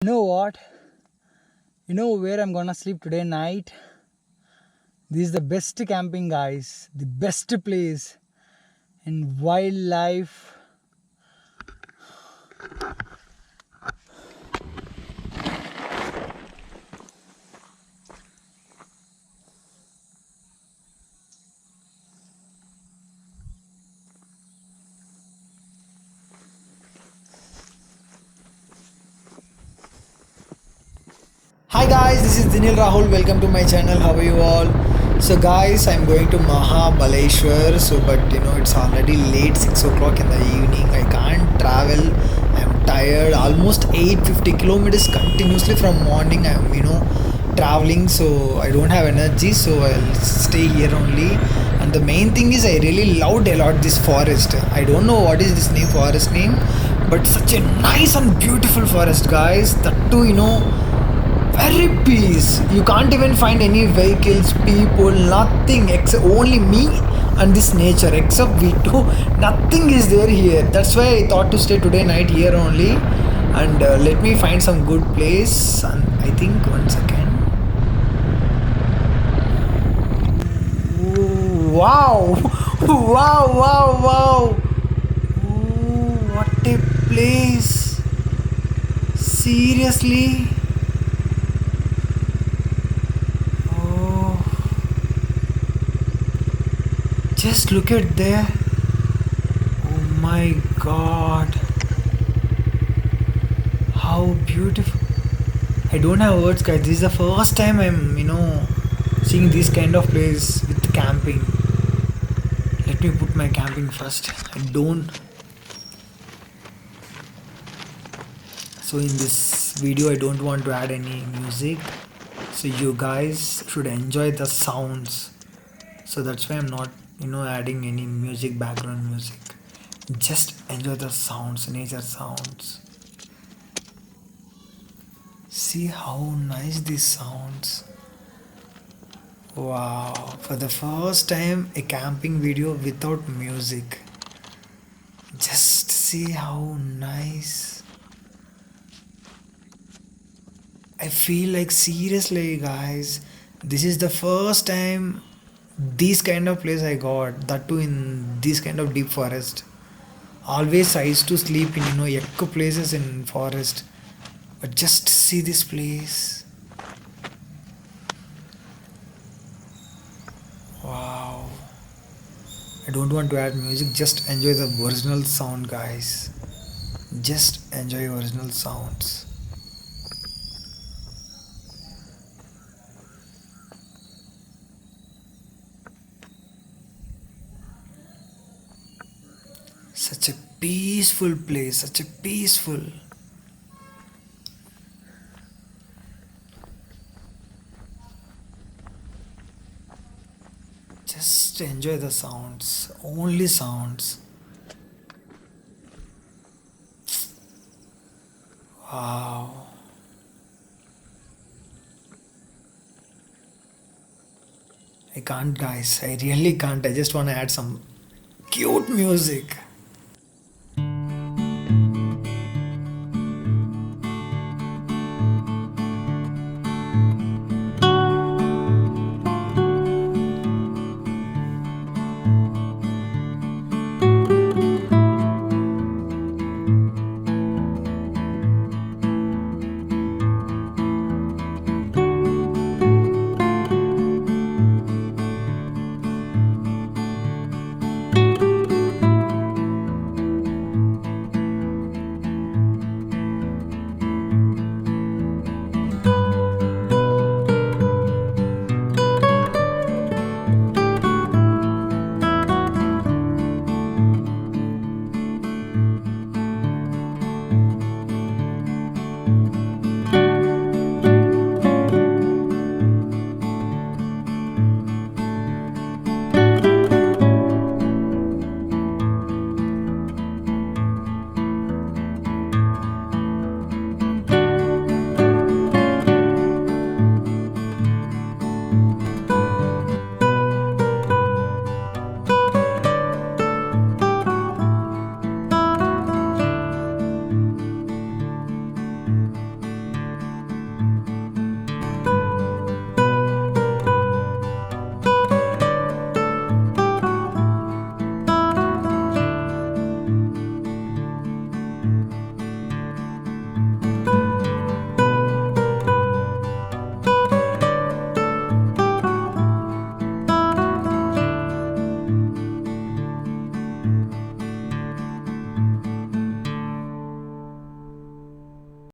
You know what? You know where I'm gonna sleep today night? This is the best camping, guys. The best place in wildlife. Hi guys, this is Dinil Rahul. Welcome to my channel. How are you all? So guys, I'm going to Mahabaleshwar. But it's already late 6 o'clock in the evening. I can't travel. I'm tired. Almost 850 kilometers continuously from morning. I'm traveling. So I don't have energy. So I'll stay here only. And the main thing is I really loved a lot this forest. I don't know what is this forest name, but such a nice and beautiful forest, guys. That too, very peace. You can't even find any vehicles, people, nothing except only me and this nature. Except we two, nothing is there here. That's why I thought to stay today night here only, and let me find some good place. And I think 1 second. Wow, wow, wow, wow. Ooh, what a place. Seriously. Oh, just look at there. Oh my god. How beautiful. I don't have words, guys. This is the first time I'm seeing this kind of place with camping. Let me put my camping first. I don't. So in this video, I don't want to add any music. So you guys should enjoy the sounds. So that's why I'm not adding any music, background music. Just enjoy the sounds, nature sounds. See how nice this sounds. Wow, for the first time a camping video without music. Just see how nice. I feel like seriously, guys, this is the first time this kind of place I got, that too in this kind of deep forest. Always I used to sleep in echo places in forest, but just see this place. Wow. I don't want to add music, just enjoy the original sound, guys. Just enjoy original sounds. Such a peaceful place, such a peaceful. Just enjoy the sounds, only sounds. Wow. I can't, guys. I really can't. I just want to add some cute music.